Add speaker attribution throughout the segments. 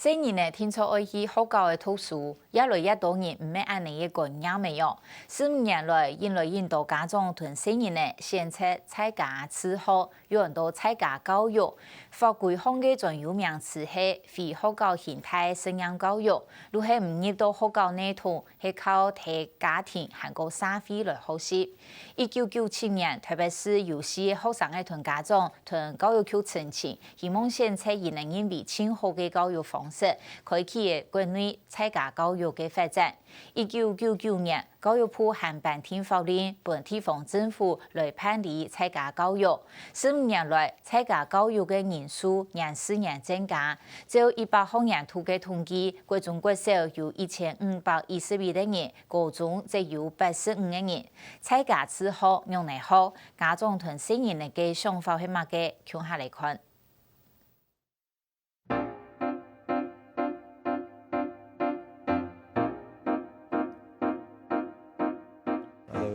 Speaker 1: 虽然呢，听说爱去学校的读书，越来越多人唔免按你一个样没有。15年来，因为印度家长同虽然呢，选择参加此后，有很多参加教育。法规方嘅最有名词系非学校形态生养教育，如果唔入到学校内头，系靠提家庭含个社会来学习。1997年，特别是有些学生嘅同家长同教育局申请，希望先测2000比更好嘅教育方式，开启国内参加教育嘅发展。1999年，教育部函办天法令，本地方政府来办理参加教育。15年来，参加教育嘅人数年增加。就100项人图嘅统计，国中国小有1521个人，高中则有85个人。参加之后用嚟好，家长同成人嘅想法係乜嘅？向下嚟看。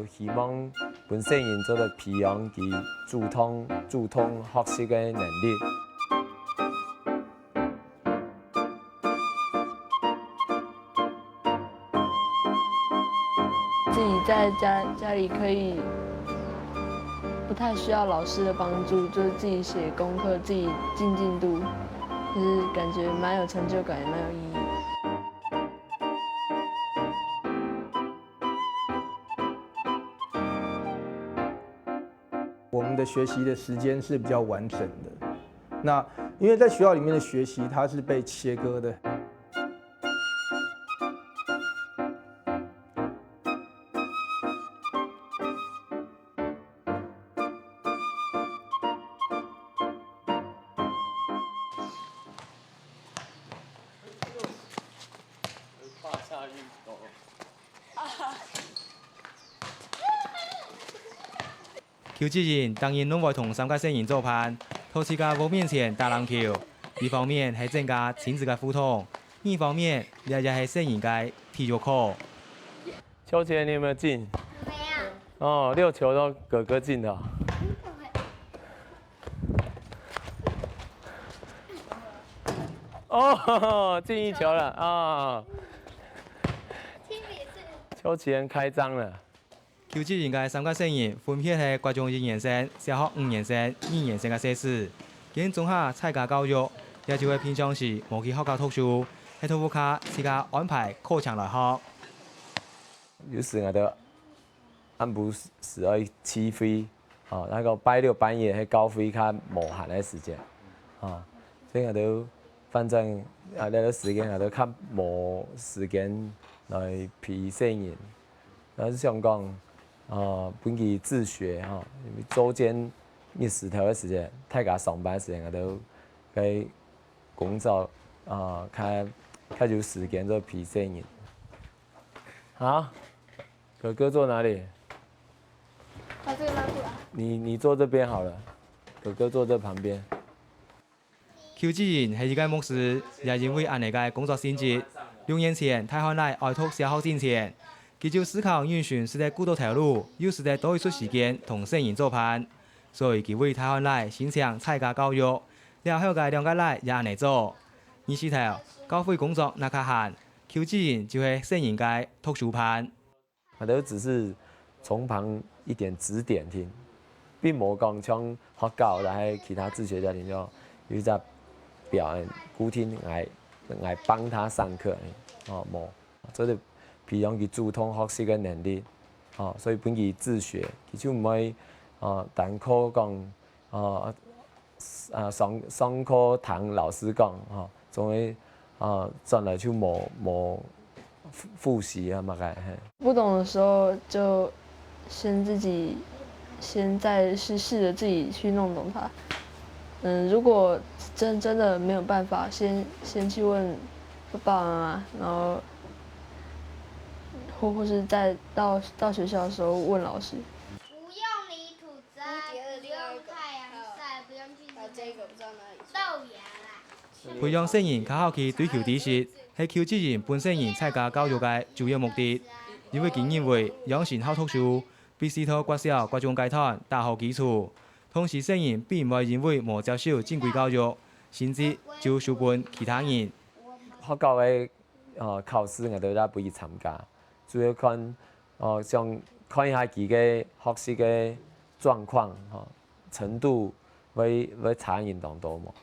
Speaker 2: 希望本身人做到培养其主动学习嘅能力。
Speaker 3: 自己在家里可以不太需要老师的帮助，就是自己写功课，自己进度，就是感觉蛮有成就感，也蛮有意义。
Speaker 4: 我们的学习的时间是比较完整的。那因为在学校里面的学习，它是被切割的。
Speaker 5: 球之人当然拢会同3个成员做伴，到自家屋面前打篮球。一方面系增加亲子嘅互动，另一方面也系成员嘅体育课。
Speaker 2: 秋千你有没有进？
Speaker 6: 没有。
Speaker 2: 哦，6球都哥哥进的。哦，进1球了啊！秋千开张了。
Speaker 5: 球之人嘅3个成员分别系国中1年生、小学5年生、2年生嘅设施。经综合参加教育，也就会平常时无去学校读书，喺图书卡自家安排课程来学。
Speaker 2: 有时我都按部12起飞，哦，那个拜6半夜喺高飞较无限嘅时间，啊，所以我都反正那个时间我都较无时间来培训人，但是想讲。本期自学哈，因为周间10条的时间，太加上班时间我都该工作较有时间做培训人。好，哥哥坐哪里？
Speaker 6: 把这个拿过来。
Speaker 2: 你坐这边好了，哥哥坐这旁边。
Speaker 5: 邱志仁系一个牧师，也因为安尼个工作性质，6年前他换来外托小学之前。佢就思考完全是在孤独条路，又是在多一出时间同成人做伴，所以佢为台湾来先想参加教育，然后嘅2个来也安尼做。二是头教会工作那较闲，邱志仁就系成人嘅读书班。
Speaker 2: 我都只是从旁一点指点听，并冇讲像学校来其他自学家庭就有只表演固定来帮他上课，哦冇，做啲。培养佢主动学习嘅能力，所以本期自学，佢就唔会单靠讲上课堂老师讲，总会转来就冇复习啊嘛个。
Speaker 3: 不懂的时候就先试着自己去弄懂它。如果真的没有办法，先去问爸爸妈妈，然后。或是到学校的时候问老师。
Speaker 6: 不用泥土栽，不用太阳晒，不用去豆芽啦。
Speaker 5: 培养成人较好去追求知识，系邱志仁本成人参加教育嘅主要目的。因为佢认为养成好读书，必须到国小、国中阶段打好基础。同时，成人并唔会因为冇接受正规教育，甚至就输本其他人。
Speaker 2: 学校的考试我都也不去参加，主要看想看一下佢嘅学习嘅状况程度会差异当多么。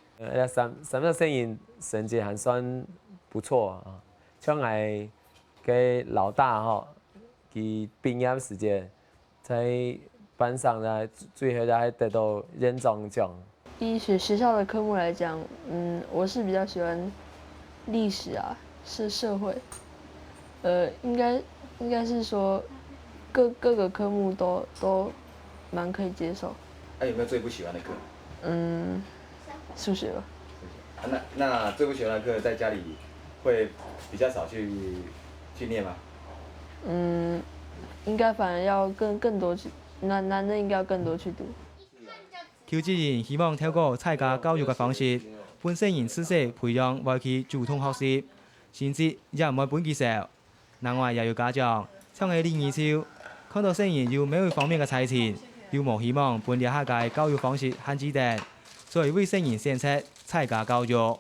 Speaker 2: 三个生人成绩还算不错啊，像我嘅老大佢毕业时间在班上呢，最后还得到认奖奖。
Speaker 3: 以学校的科目来讲，我是比较喜欢历史啊，是社会，应该是说各个科目都蛮可以接受。
Speaker 7: 那有没有最不喜欢的课？
Speaker 3: 数学吧。
Speaker 7: 那最不喜欢的课在家里会比较少去念吗？
Speaker 3: 应该反而要更多去，男的应该要更多去读。
Speaker 5: 邱志仁希望透过参加教育嘅方式，本身人知識培養為佢主動學習，甚至也唔會本接受。另外，也有家長像係林義超，看到生人有某一方面嘅才情，又冇希望本地下嘅教育方式很指定，所以為生人選擇參加教育。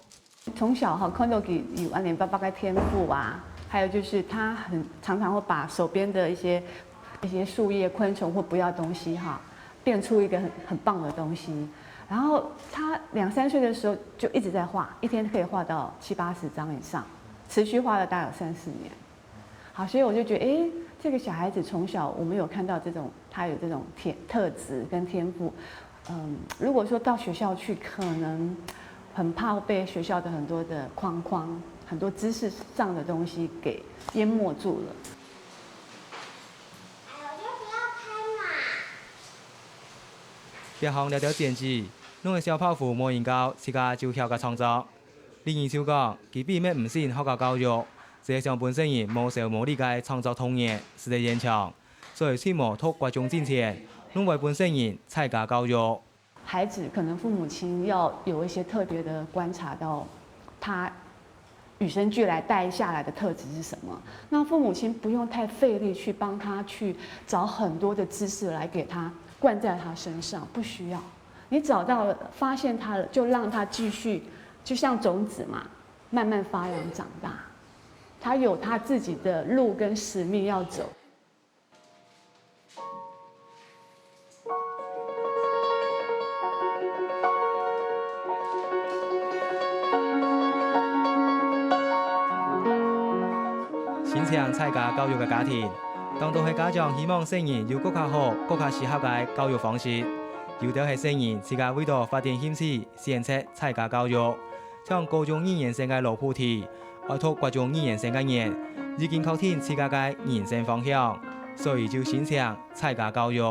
Speaker 8: 從小看到佢有阿連爸爸嘅天賦啊，還有就是他常常會把手邊的一些樹葉、昆蟲或不要東西變出一個很棒的東西。然後他2、3歲的時候就一直在畫，一天可以畫到70、80張以上，持續畫了大概有3、4年。好，所以我就覺得，這個小孩子從小我們有看到他有這種特質跟天賦。如果說到學校去，可能很怕被學校的很多的框框、很多知識上的東西給淹沒住了。
Speaker 5: 別項聊聊剪輯，弄個小泡芙冇研究，自家就曉個創作。林義超講，佢並咩唔信學校教育，這項本身人冇受冇理解創作童年是在現場，所以揣摩托觀眾之前，弄為本身人參加教育。
Speaker 8: 孩子可能父母親要有一些特別的觀察到他與生俱來帶下來的特質是什麼，那父母親不用太費力去幫他去找很多的知識來給他灌在他身上，不需要。你找到了，發現他了，就讓他繼續，就像種子嘛，慢慢發揚長大。他有他自己的路跟使命要走。
Speaker 5: 先前參加教育嘅家庭，當到係家長希望生人有更加好、更加適合嘅教育方式，有啲係生人自家為咗發展興趣，選擇參加教育。像高中2年生嘅羅菩提，愛讀國中2年生嘅人，已經確定自家嘅人生方向，所以就先想參加教育。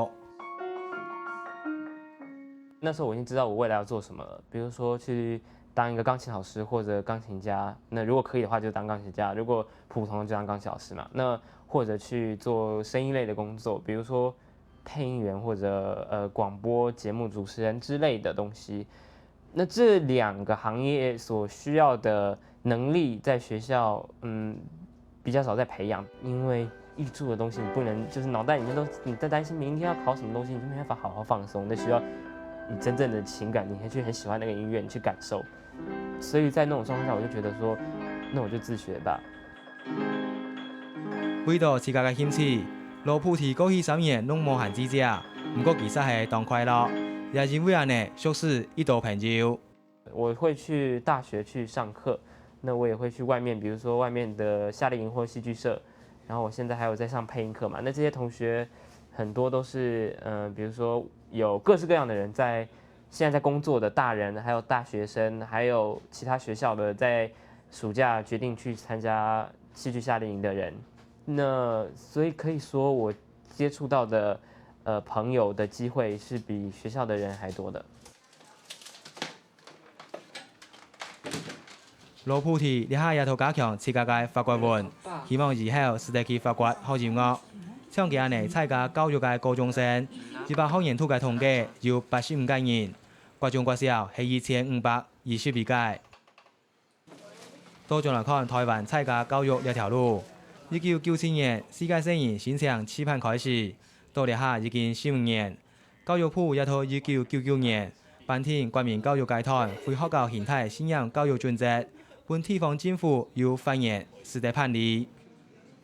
Speaker 9: 那時候我已經知道我未來要做什麼了，比如說去當一個鋼琴老師或者鋼琴家，那如果可以的話就當鋼琴家，如果普通就當鋼琴老師嘛。那或者去做聲音類的工作，比如說配音員或者廣播節目主持人之類的東西。那這2個行業所需要的能力，在學校比較少在培養，因為藝術的東西你不能就是腦袋裡面你在擔心明天要考什麼東西，你就沒辦法好好放鬆，那需要你真正的情感，你還去很喜歡那個音樂，你去感受。所以在那種狀況下，我就覺得說，那我就自學吧。
Speaker 5: 為到自家嘅興趣，羅菩提過去3年攏無限制者，不過其實係當快樂，也因為安尼熟識一道朋友。
Speaker 9: 我會去大學去上課，那我也會去外面，比如說外面的夏令營或戲劇社，然後我現在還有在上配音課嘛。那這些同學很多都是比如說有各式各樣的人在現在在工作的大人，還有大學生，還有其他學校的在暑假決定去參加戲劇夏令營的人。那所以可以說我接觸到的朋友的機會是比學校的人還多的。
Speaker 5: 羅菩提呢下也同加強自家嘅發掘運，希望以後是得去發掘好音樂。像佢安尼參加教育嘅高中生，200學年度嘅統計有85個人，國中國小係2522個。多種來看台灣參加教育呢條路。1997年世界性人線上期盼開始，到呢下已經15年。教育部也到1999年辦天國民教育階段非學校形態信仰教育準則，本地方政府有发言是在判例。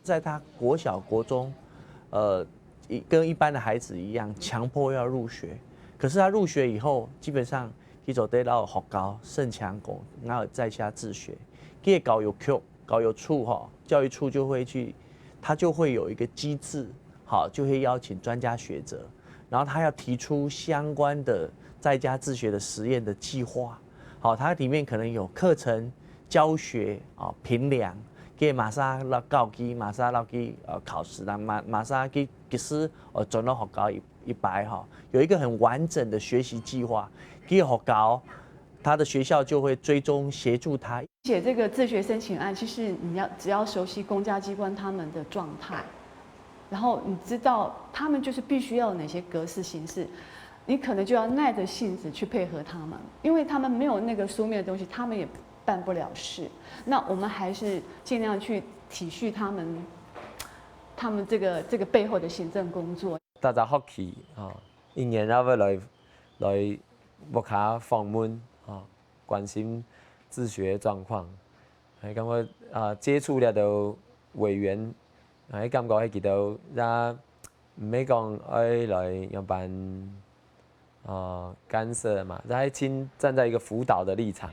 Speaker 10: 在他国小、国中，跟一般的孩子一样，强迫要入学。可是他入学以后，基本上他就得到学校、圣强国，然后在家自学。这个教育局、教育处教育处就会去，他就会有一个机制，就会邀请专家学者，然后他要提出相关的在家自学的实验的计划。它里面可能有课程、教学评量。给马上落教机，马上落去考试啦，马上去其实转到学校一摆有一个很完整的学习计划，给学校，他的学校就会追踪协助他。
Speaker 8: 写这个自学申请案，其实只要熟悉公家机关他们的状态，然后你知道他们就是必须要有哪些格式形式，你可能就要耐着性子去配合他们，因为他们没有那个书面的东西，他们也办不了事。那我们还是尽量去体恤他们这个背后的行政工作。
Speaker 2: 大家福气一年要来木卡访问关心自学状况，係感覺接觸了到委員，係感覺係見到也唔係講愛來樣辦干涉嘛，係先站在一個輔導的立場。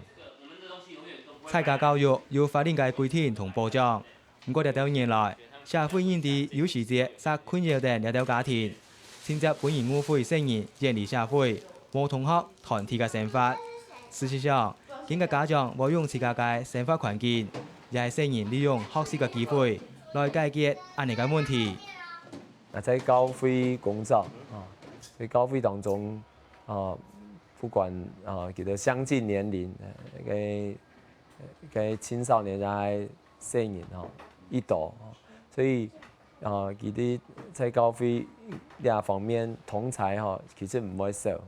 Speaker 5: 菜價教育要法令嘅規定同保障，不過這年來，社會因地有時節殺困擾的這家庭，趁着本人誤會聲言建立社會無同學團體嘅想法。事實上，幾個家長無用自家嘅生活環境，也係聲言利用學習嘅機會來解決安尼嘅問題。
Speaker 2: 在教會工作在教會當中不管叫做相近年齡嘅青少年也成人一道，所以佢哋在教會呢方面同儕其實唔會少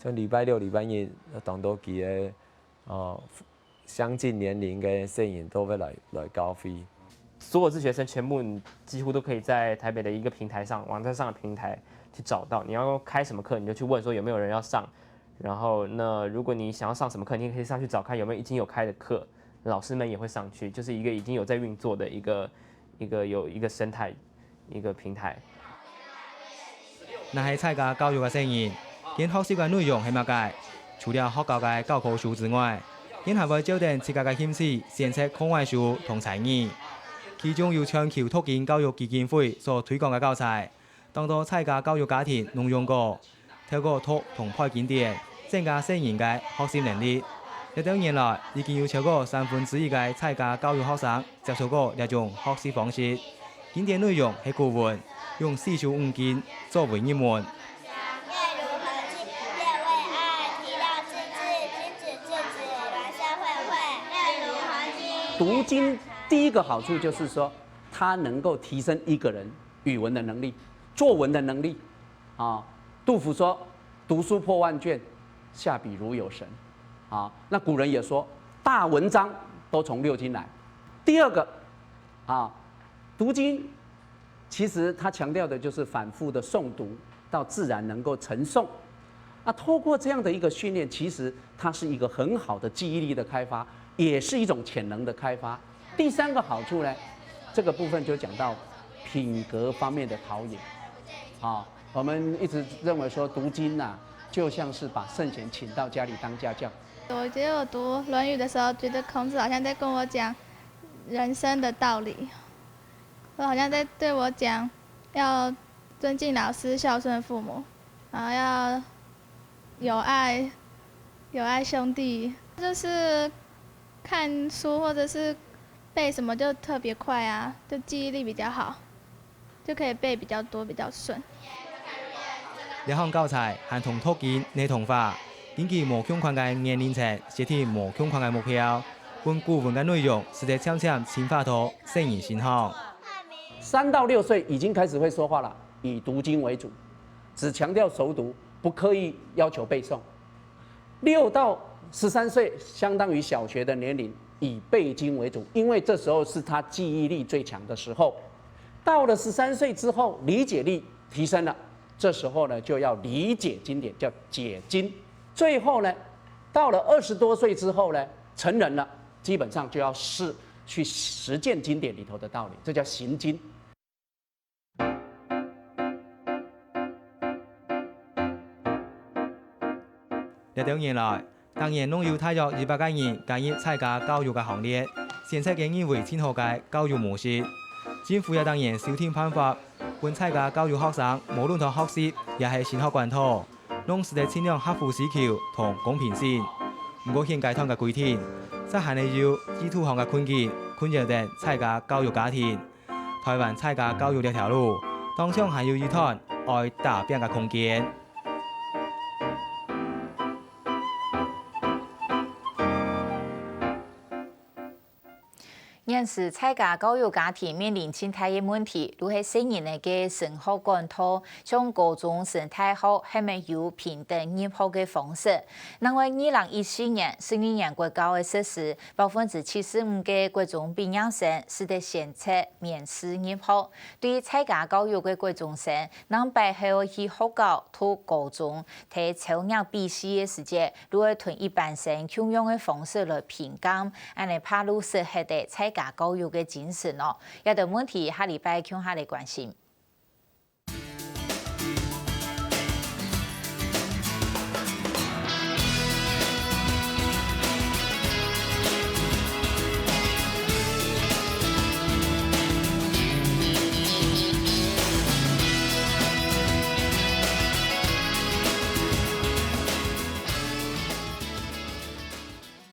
Speaker 2: 像禮拜六、禮拜日當到佢嘅相近年齡嘅成人都會來教會。
Speaker 9: 所有自學生全部你幾乎都可以在台北的一個平台上，網站上的平台去找到。你要開什麼課，你就去問說有沒有人要上。然後，那如果你想要上什麼課，你也可以上去找看有沒有已經有開的課，老師們也會上去，就是一個已經有在運作的一個生態，一個平台。
Speaker 5: 那係菜價教育嘅聲音，因學習嘅內容係乜嘅？除了學校嘅教科書之外，因還會招定自家嘅興趣，選擇課外書同才藝。其中有全球拓展教育基金會所推廣嘅教材，當到菜價教育家庭農用過。透過拓同派檢點，增加成人嘅學習能力。一年來，已經有超過1/3嘅菜價教育學生接受過呢種學習方式。檢點內容係顧問用4書5經作為入門。
Speaker 11: 讀經第一個好處就是說，它能夠提升一個人語文的能力、作文的能力杜甫說：“讀書破萬卷，下筆如有神。”那古人也說，大文章都從六經來。第二個，讀經其實它強調的就是反覆的誦讀，到自然能夠承誦。透過這樣的一個訓練，其實它是一個很好的記憶力的開發，也是一種潛能的開發。第三個好處呢，這個部分就講到品格方面的陶冶，我們一直認為說讀經就像是把聖賢請到家裡當家教。
Speaker 12: 我覺得我讀《論語》的時候，覺得孔子好像在跟我講人生的道理，好像在對我講要尊敬老師、孝順父母，然後要有愛兄弟。就是看書或者是背什麼就特別快啊，就記憶力比較好，就可以背比較多，比較順。
Speaker 5: 呢項教材係同拓展兒童化，根據無相關嘅年齡層設定無相關嘅目標。本顧問嘅內容是在悄悄深化到成人心學。
Speaker 11: 3到6歲已經開始會說話了，以讀經為主，只強調熟讀，不刻意要求背誦。6到13歲相當於小學的年齡，以背經為主，因為這時候是他記憶力最強的時候。到了13歲之後，理解力提升了。這時候呢，就要理解經典，叫解經。最後呢，到了20多歲之後呢，成人了，基本上就要去实践经典里头的道理，这叫行经。
Speaker 5: 历多年來，當然攏有大約200個人加入參加教育嘅行列，現在嘅認為前後嘅教育模式，政府也當然修訂辦法，本參加教育學生，無論同學習也係先學管道，攏是得盡量合乎需求同公平性。唔過現階段嘅規定，則係你要基礎上嘅困境，困擾定參加教育家庭。台灣參加教育呢條路，當中係要一段愛大變嘅空間。
Speaker 1: 現時參加教育家庭面臨真大嘅問題，如係新人嘅升學管道，從高中升大學係咪有平等入學嘅方式？因為2014年12年國教嘅實施，75%嘅國中畢業生是得先測面試入學。對於參加教育嘅國中生，能擺後去學校讀高中，睇超額筆試嘅時間，如果同一般生共用嘅方式來評鑑，安尼怕路適合的參加教育嘅精神咯，有啲問題下禮拜向下嚟關心。